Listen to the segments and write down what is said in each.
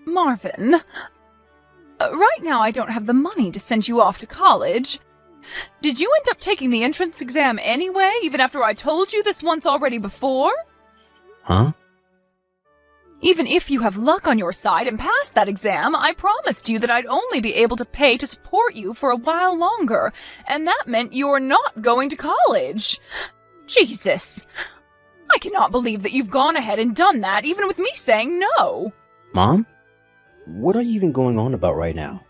Marvin, right now I don't have the money to send you off to college. Did you end up taking the entrance exam anyway, even after I told you this once already before? Huh? Even if you have luck on your side and pass that exam, I promised you that I'd only be able to pay to support you for a while longer, and that meant you're not going to college. Jesus! I cannot believe that you've gone ahead and done that, even with me saying no. Mom? What are you even going on about right now?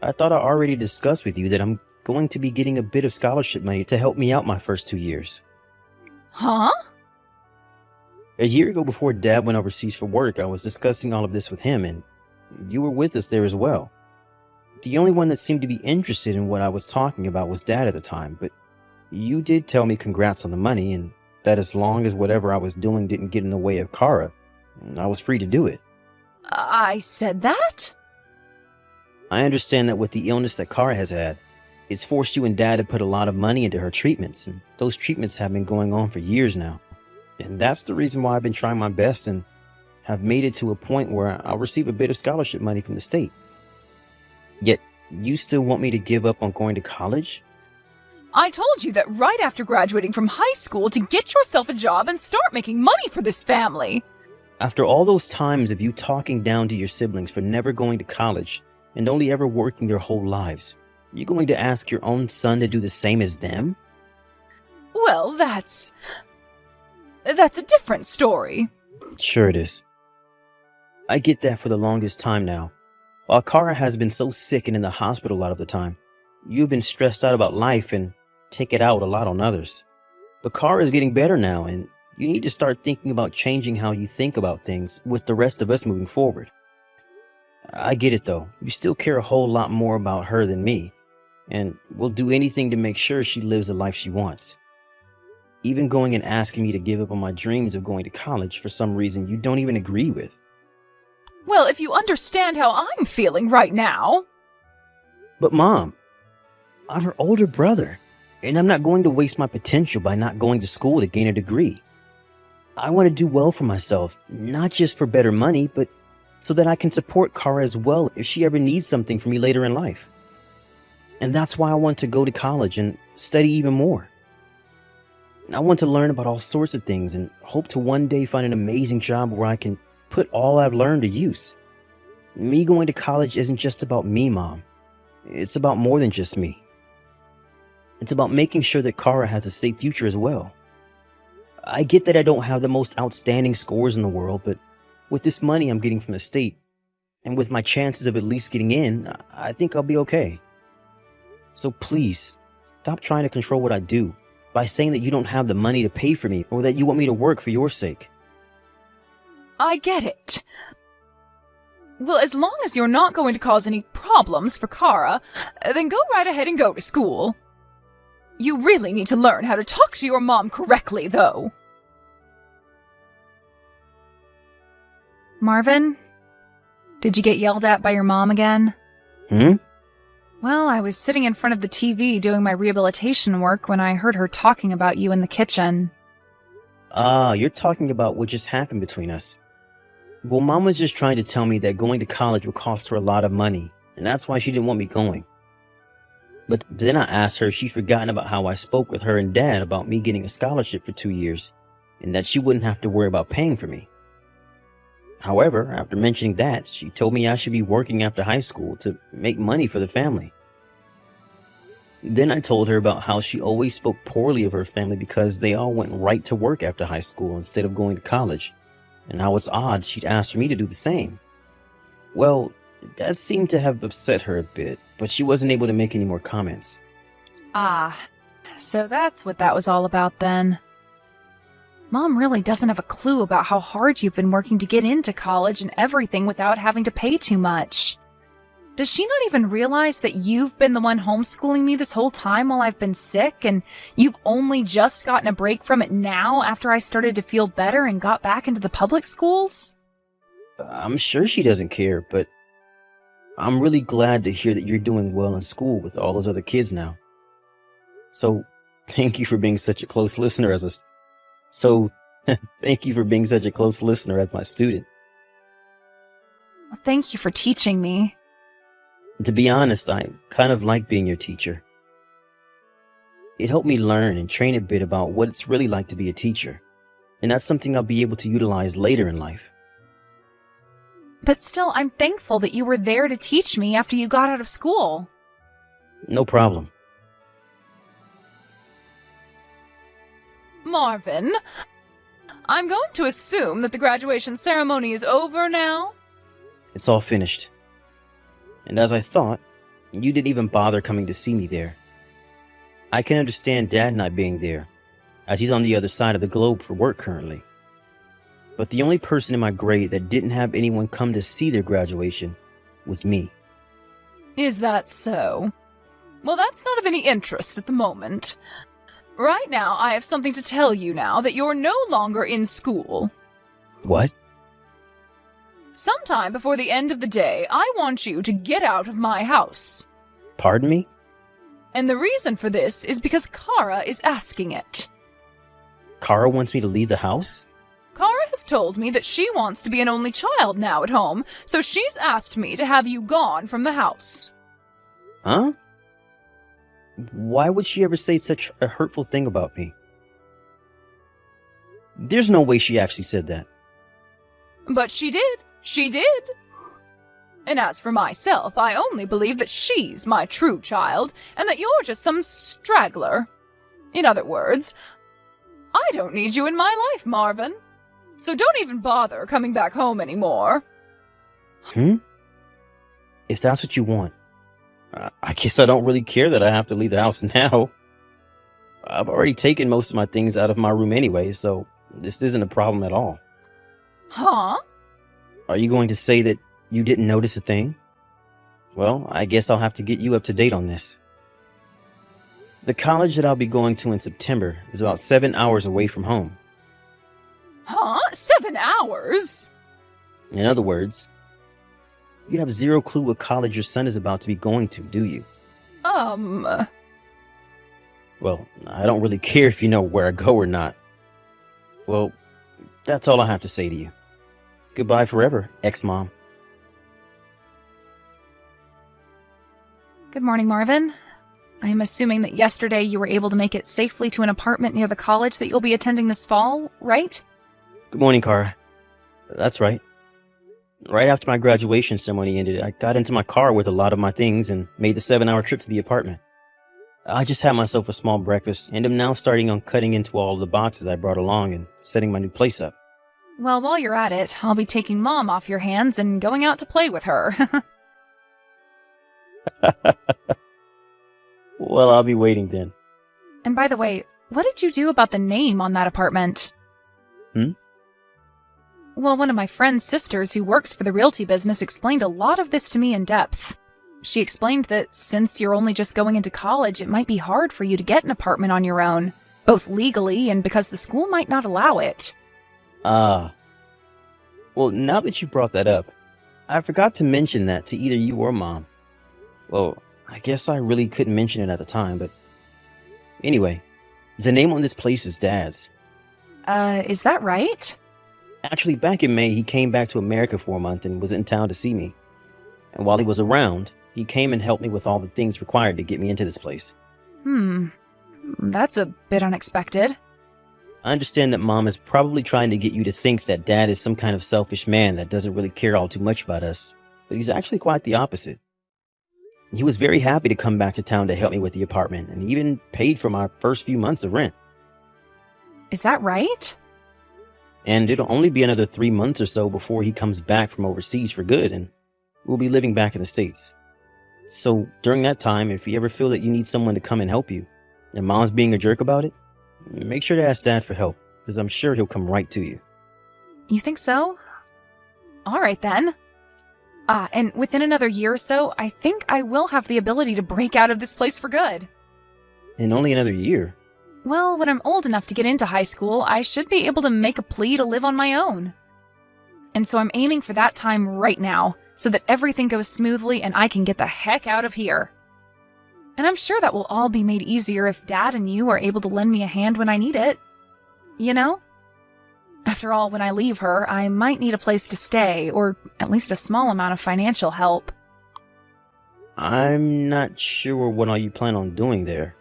I thought I already discussed with you that I'm going to be getting a bit of scholarship money to help me out my first 2 years. Huh? A year ago, before Dad went overseas for work, I was discussing all of this with him, and you were with us there as well. The only one that seemed to be interested in what I was talking about was Dad at the time, but you did tell me congrats on the money, and that as long as whatever I was doing didn't get in the way of Kara, I was free to do it. I said that? I understand that with the illness that Kara has had, it's forced you and Dad to put a lot of money into her treatments, and those treatments have been going on for years now. And that's the reason why I've been trying my best and have made it to a point where I'll receive a bit of scholarship money from the state. Yet, you still want me to give up on going to college? I told you that right after graduating from high school to get yourself a job and start making money for this family. After all those times of you talking down to your siblings for never going to college and only ever working their whole lives, you're going to ask your own son to do the same as them? Well, that's a different story. Sure it is. I get that for the longest time now. While Kara has been so sick and in the hospital a lot of the time, you've been stressed out about life and take it out a lot on others. But Kara is getting better now, and you need to start thinking about changing how you think about things with the rest of us moving forward. I get it though. You still care a whole lot more about her than me, and will do anything to make sure she lives the life she wants. Even going and asking me to give up on my dreams of going to college for some reason you don't even agree with. Well, if you understand how I'm feeling right now. But Mom, I'm her older brother, and I'm not going to waste my potential by not going to school to gain a degree. I want to do well for myself, not just for better money, but so that I can support Kara as well if she ever needs something from me later in life. And that's why I want to go to college and study even more. I want to learn about all sorts of things and hope to one day find an amazing job where I can put all I've learned to use. Me going to college isn't just about me, Mom. It's about more than just me. It's about making sure that Kara has a safe future as well. I get that I don't have the most outstanding scores in the world, but with this money I'm getting from the state, and with my chances of at least getting in, I think I'll be okay. So please, stop trying to control what I do by saying that you don't have the money to pay for me or that you want me to work for your sake. I get it. Well, as long as you're not going to cause any problems for Kara, then go right ahead and go to school. You really need to learn how to talk to your mom correctly, though. Marvin, did you get yelled at by your mom again? Well, I was sitting in front of the TV doing my rehabilitation work when I heard her talking about you in the kitchen. Ah, you're talking about what just happened between us. Well, Mom was just trying to tell me that going to college would cost her a lot of money, and that's why she didn't want me going. But then I asked her if she'd forgotten about how I spoke with her and Dad about me getting a scholarship for 2 years, and that she wouldn't have to worry about paying for me. However, after mentioning that, she told me I should be working after high school to make money for the family. Then I told her about how she always spoke poorly of her family because they all went right to work after high school instead of going to college, and how it's odd she'd asked for me to do the same. Well, that seemed to have upset her a bit, but she wasn't able to make any more comments. Ah, so that's what that was all about then. Mom really doesn't have a clue about how hard you've been working to get into college and everything without having to pay too much. Does she not even realize that you've been the one homeschooling me this whole time while I've been sick, and you've only just gotten a break from it now after I started to feel better and got back into the public schools? I'm sure she doesn't care, but I'm really glad to hear that you're doing well in school with all those other kids now. So, thank you for being such a close listener as thank you for being such a close listener as my student. Thank you for teaching me. To be honest, I kind of like being your teacher. It helped me learn and train a bit about what it's really like to be a teacher, and that's something I'll be able to utilize later in life. But still, I'm thankful that you were there to teach me after you got out of school. No problem. Marvin, I'm going to assume that the graduation ceremony is over now? It's all finished. And as I thought, you didn't even bother coming to see me there. I can understand Dad not being there, as he's on the other side of the globe for work currently. But the only person in my grade that didn't have anyone come to see their graduation was me. Is that so? Well, that's not of any interest at the moment. Right now, I have something to tell you now that you're no longer in school. What? Sometime before the end of the day, I want you to get out of my house. Pardon me? And the reason for this is because Kara is asking it. Kara wants me to leave the house? Kara has told me that she wants to be an only child now at home, so she's asked me to have you gone from the house. Huh? Why would she ever say such a hurtful thing about me? There's no way she actually said that. But she did. She did. And as for myself, I only believe that she's my true child, and that you're just some straggler. In other words, I don't need you in my life, Marvin. So don't even bother coming back home anymore. If that's what you want, I guess I don't really care that I have to leave the house now. I've already taken most of my things out of my room anyway, so this isn't a problem at all. Huh? Are you going to say that you didn't notice a thing? Well, I guess I'll have to get you up to date on this. The college that I'll be going to in September is about 7 hours away from home. Huh? 7 hours? In other words, you have zero clue what college your son is about to be going to, do you? Well, I don't really care if you know where I go or not. Well, that's all I have to say to you. Goodbye forever, ex-mom. Good morning, Marvin. I am assuming that yesterday you were able to make it safely to an apartment near the college that you'll be attending this fall, right? Good morning, Kara. That's right. Right after my graduation ceremony ended, I got into my car with a lot of my things and made the 7-hour trip to the apartment. I just had myself a small breakfast and am now starting on cutting into all of the boxes I brought along and setting my new place up. Well, while you're at it, I'll be taking Mom off your hands and going out to play with her. Well, I'll be waiting then. And by the way, what did you do about the name on that apartment? Well, one of my friend's sisters who works for the realty business explained a lot of this to me in depth. She explained that since you're only just going into college, it might be hard for you to get an apartment on your own, both legally and because the school might not allow it. Well, now that you brought that up, I forgot to mention that to either you or Mom. Well, I guess I really couldn't mention it at the time, but anyway, the name on this place is Dad's. Is that right? Actually, back in May, he came back to America for a month and was in town to see me. And while he was around, he came and helped me with all the things required to get me into this place. That's a bit unexpected. I understand that Mom is probably trying to get you to think that Dad is some kind of selfish man that doesn't really care all too much about us, but he's actually quite the opposite. He was very happy to come back to town to help me with the apartment and even paid for my first few months of rent. Is that right? And it'll only be another 3 months or so before he comes back from overseas for good, and we'll be living back in the States. So during that time, if you ever feel that you need someone to come and help you, and Mom's being a jerk about it, make sure to ask Dad for help, because I'm sure he'll come right to you. You think so? All right, then. And within another year or so, I think I will have the ability to break out of this place for good. In only another year? Well, when I'm old enough to get into high school, I should be able to make a plea to live on my own. And so I'm aiming for that time right now, so that everything goes smoothly and I can get the heck out of here. And I'm sure that will all be made easier if Dad and you are able to lend me a hand when I need it. You know? After all, when I leave her, I might need a place to stay, or at least a small amount of financial help. I'm not sure what all you plan on doing there.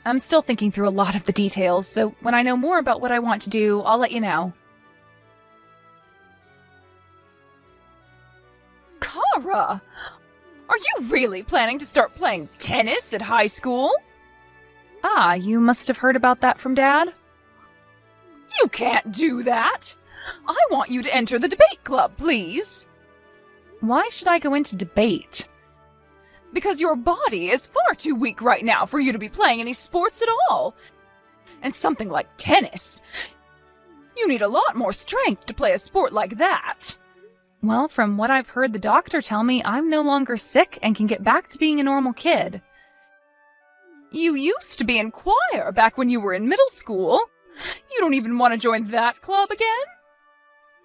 I'm still thinking through a lot of the details, so when I know more about what I want to do, I'll let you know. Kara! Are you really planning to start playing tennis at high school? Ah, you must have heard about that from Dad? You can't do that! I want you to enter the debate club, please! Why should I go into debate? Because your body is far too weak right now for you to be playing any sports at all. And something like tennis. You need a lot more strength to play a sport like that. Well, from what I've heard the doctor tell me, I'm no longer sick and can get back to being a normal kid. You used to be in choir back when you were in middle school. You don't even want to join that club again?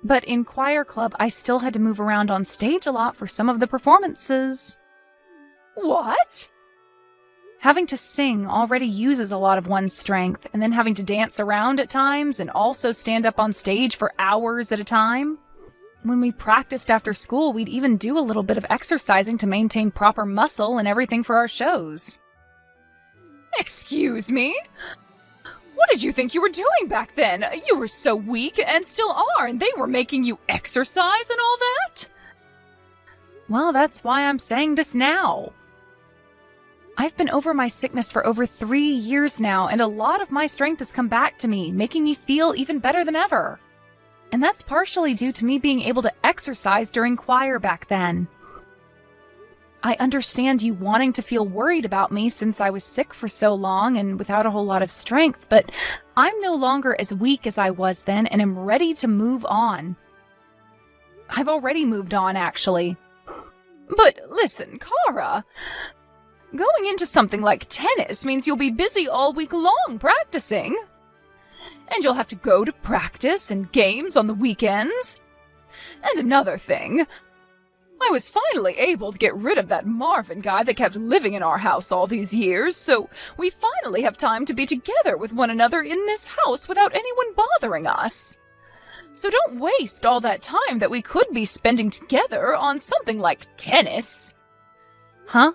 But in choir club, I still had to move around on stage a lot for some of the performances. What? Having to sing already uses a lot of one's strength, and then having to dance around at times and also stand up on stage for hours at a time. When we practiced after school, we'd even do a little bit of exercising to maintain proper muscle and everything for our shows. Excuse me? What did you think you were doing back then? You were so weak and still are, and they were making you exercise and all that? Well, that's why I'm saying this now. I've been over my sickness for over 3 years now, and a lot of my strength has come back to me, making me feel even better than ever. And that's partially due to me being able to exercise during choir back then. I understand you wanting to feel worried about me since I was sick for so long and without a whole lot of strength, but I'm no longer as weak as I was then and am ready to move on. I've already moved on, actually. But listen, Kara, going into something like tennis means you'll be busy all week long practicing. And you'll have to go to practice and games on the weekends. And another thing, I was finally able to get rid of that Marvin guy that kept living in our house all these years, so we finally have time to be together with one another in this house without anyone bothering us. So don't waste all that time that we could be spending together on something like tennis. Huh?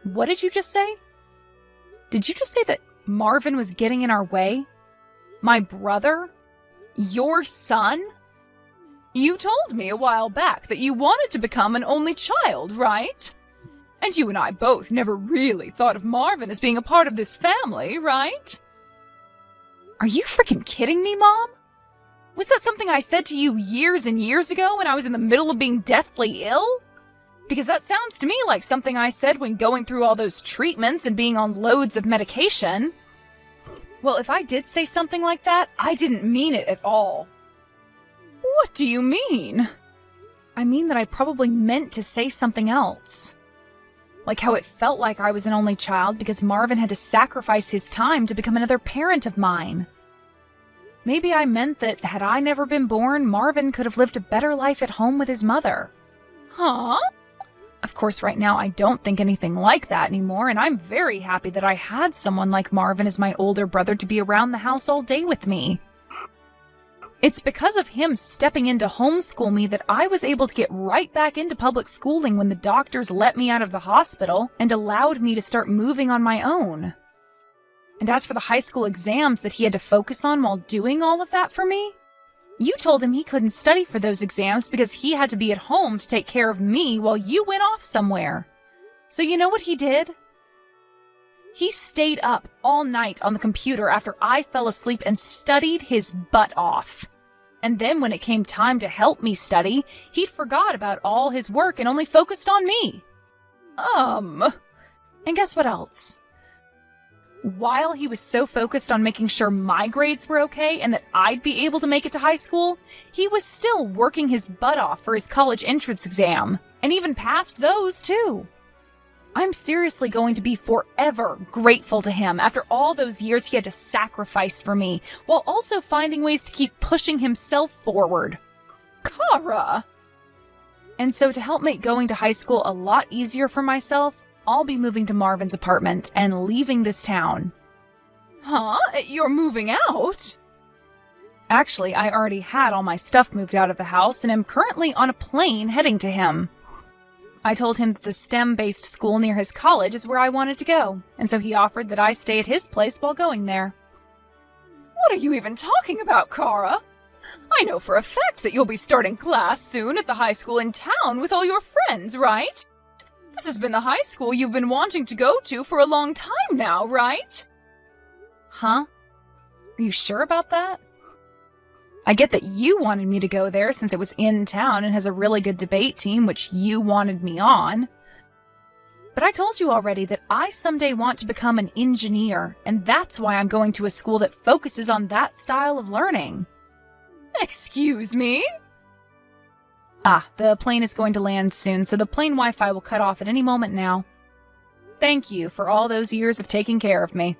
What did you just say? Did you just say that Marvin was getting in our way? My brother? Your son? You told me a while back that you wanted to become an only child, right? And you and I both never really thought of Marvin as being a part of this family, right? Are you freaking kidding me, Mom? Was that something I said to you years and years ago when I was in the middle of being deathly ill? Because that sounds to me like something I said when going through all those treatments and being on loads of medication. Well, if I did say something like that, I didn't mean it at all. What do you mean? I mean that I probably meant to say something else. Like how it felt like I was an only child because Marvin had to sacrifice his time to become another parent of mine. Maybe I meant that had I never been born, Marvin could have lived a better life at home with his mother. Huh? Of course, right now I don't think anything like that anymore, and I'm very happy that I had someone like Marvin as my older brother to be around the house all day with me. It's because of him stepping in to homeschool me that I was able to get right back into public schooling when the doctors let me out of the hospital and allowed me to start moving on my own. And as for the high school exams that he had to focus on while doing all of that for me, you told him he couldn't study for those exams because he had to be at home to take care of me while you went off somewhere. So you know what he did? He stayed up all night on the computer after I fell asleep and studied his butt off. And then when it came time to help me study, he'd forgot about all his work and only focused on me. And guess what else? While he was so focused on making sure my grades were okay and that I'd be able to make it to high school, he was still working his butt off for his college entrance exam, and even passed those too. I'm seriously going to be forever grateful to him after all those years he had to sacrifice for me, while also finding ways to keep pushing himself forward. Kara! And so to help make going to high school a lot easier for myself, I'll be moving to Marvin's apartment and leaving this town. Huh? You're moving out? Actually, I already had all my stuff moved out of the house and am currently on a plane heading to him. I told him that the STEM-based school near his college is where I wanted to go, and so he offered that I stay at his place while going there. What are you even talking about, Kara? I know for a fact that you'll be starting class soon at the high school in town with all your friends, right? This has been the high school you've been wanting to go to for a long time now, right? Huh? Are you sure about that? I get that you wanted me to go there since it was in town and has a really good debate team, which you wanted me on. But I told you already that I someday want to become an engineer, and that's why I'm going to a school that focuses on that style of learning. Excuse me? The plane is going to land soon, so the plane Wi-Fi will cut off at any moment now. Thank you for all those years of taking care of me.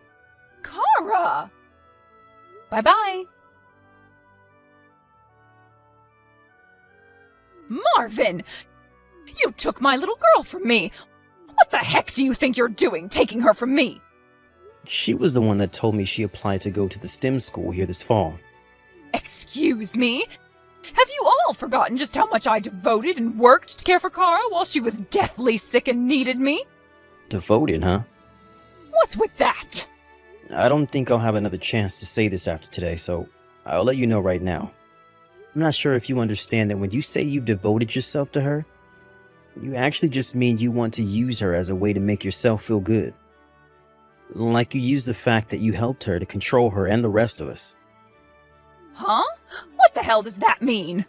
Kara! Bye-bye. Marvin! You took my little girl from me! What the heck do you think you're doing, taking her from me? She was the one that told me she applied to go to the STEM school here this fall. Excuse me? Have you all forgotten just how much I devoted and worked to care for Kara while she was deathly sick and needed me? Devoted, huh? What's with that? I don't think I'll have another chance to say this after today, so I'll let you know right now. I'm not sure if you understand that when you say you've devoted yourself to her, you actually just mean you want to use her as a way to make yourself feel good. Like you use the fact that you helped her to control her and the rest of us. Huh? What the hell does that mean?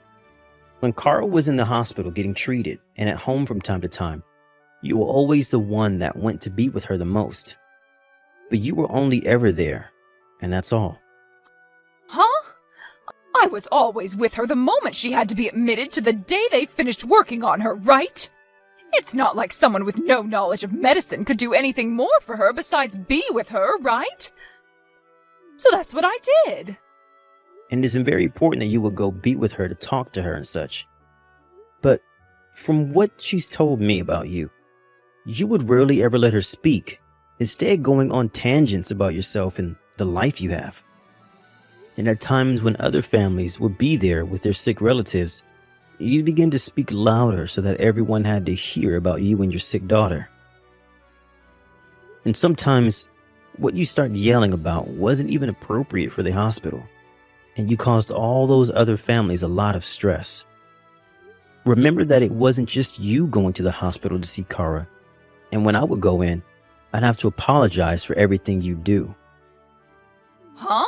When Carl was in the hospital getting treated and at home from time to time, you were always the one that went to be with her the most. But you were only ever there, and that's all. Huh? I was always with her the moment she had to be admitted to the day they finished working on her, right? It's not like someone with no knowledge of medicine could do anything more for her besides be with her, right? So that's what I did. And it's very important that you would go be with her to talk to her and such. But from what she's told me about you, you would rarely ever let her speak, instead going on tangents about yourself and the life you have. And at times when other families would be there with their sick relatives, you'd begin to speak louder so that everyone had to hear about you and your sick daughter. And sometimes what you start yelling about wasn't even appropriate for the hospital, and you caused all those other families a lot of stress. Remember that it wasn't just you going to the hospital to see Kara, and when I would go in, I'd have to apologize for everything you do. Huh?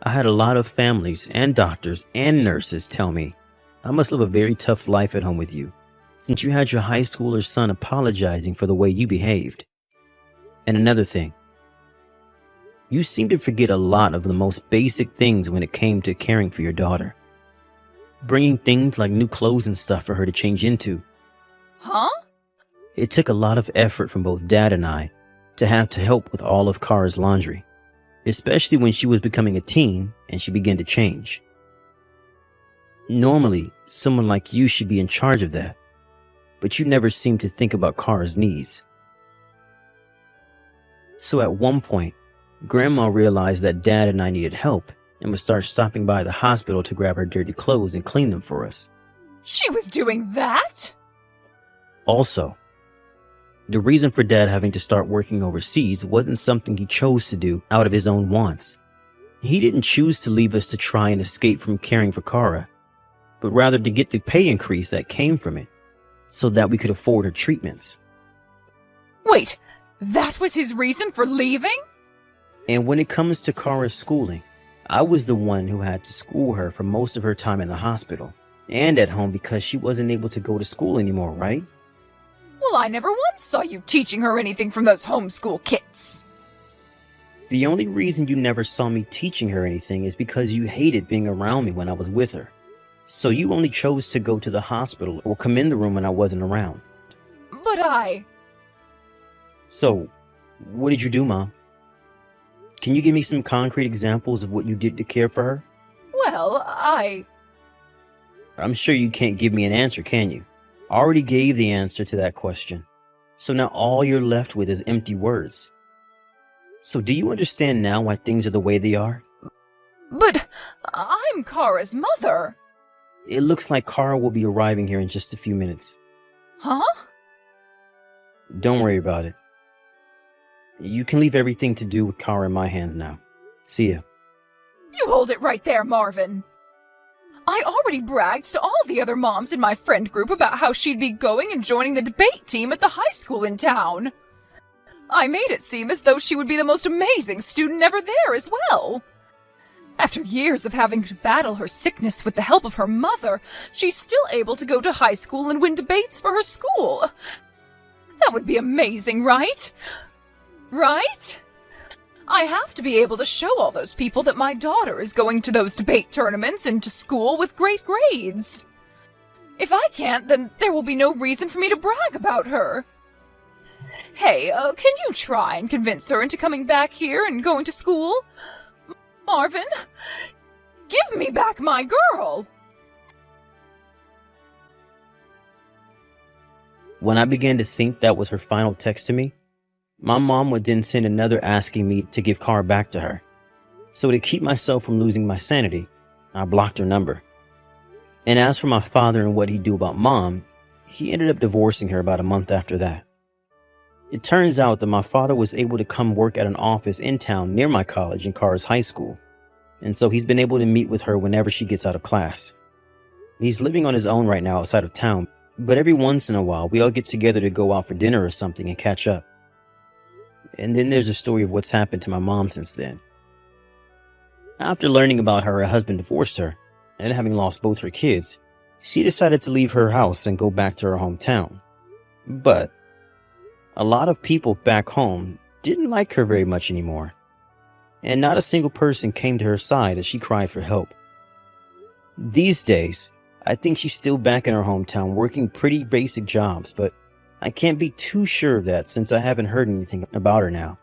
I had a lot of families and doctors and nurses tell me I must live a very tough life at home with you, since you had your high schooler son apologizing for the way you behaved. And another thing, you seem to forget a lot of the most basic things when it came to caring for your daughter. Bringing things like new clothes and stuff for her to change into. Huh? It took a lot of effort from both Dad and I to have to help with all of Kara's laundry, especially when she was becoming a teen and she began to change. Normally, someone like you should be in charge of that, but you never seemed to think about Kara's needs. So at one point, Grandma realized that Dad and I needed help and would start stopping by the hospital to grab her dirty clothes and clean them for us. She was doing that? Also, the reason for Dad having to start working overseas wasn't something he chose to do out of his own wants. He didn't choose to leave us to try and escape from caring for Kara, but rather to get the pay increase that came from it, so that we could afford her treatments. Wait, that was his reason for leaving? And when it comes to Kara's schooling, I was the one who had to school her for most of her time in the hospital and at home because she wasn't able to go to school anymore, right? Well, I never once saw you teaching her anything from those homeschool kits. The only reason you never saw me teaching her anything is because you hated being around me when I was with her. So you only chose to go to the hospital or come in the room when I wasn't around. But So, what did you do, Mom? Can you give me some concrete examples of what you did to care for her? Well, I'm sure you can't give me an answer, can you? I already gave the answer to that question. So now all you're left with is empty words. So do you understand now why things are the way they are? But I'm Kara's mother. It looks like Kara will be arriving here in just a few minutes. Huh? Don't worry about it. You can leave everything to do with Kara in my hands now. See ya. You hold it right there, Marvin. I already bragged to all the other moms in my friend group about how she'd be going and joining the debate team at the high school in town. I made it seem as though she would be the most amazing student ever there as well. After years of having to battle her sickness with the help of her mother, she's still able to go to high school and win debates for her school. That would be amazing, right? Right? I have to be able to show all those people that my daughter is going to those debate tournaments and to school with great grades. If I can't, then there will be no reason for me to brag about her. Hey, can you try and convince her into coming back here and going to school? Marvin, give me back my girl! When I began to think that was her final text to me, my mom would then send another asking me to give Kara back to her. So to keep myself from losing my sanity, I blocked her number. And as for my father and what he'd do about Mom, he ended up divorcing her about a month after that. It turns out that my father was able to come work at an office in town near my college and Kara's high school, and so he's been able to meet with her whenever she gets out of class. He's living on his own right now outside of town, but every once in a while we all get together to go out for dinner or something and catch up. And then there's a story of what's happened to my mom since then. After learning about how her husband divorced her, and having lost both her kids, she decided to leave her house and go back to her hometown. But a lot of people back home didn't like her very much anymore, and not a single person came to her side as she cried for help. These days, I think she's still back in her hometown working pretty basic jobs, but I can't be too sure of that since I haven't heard anything about her now.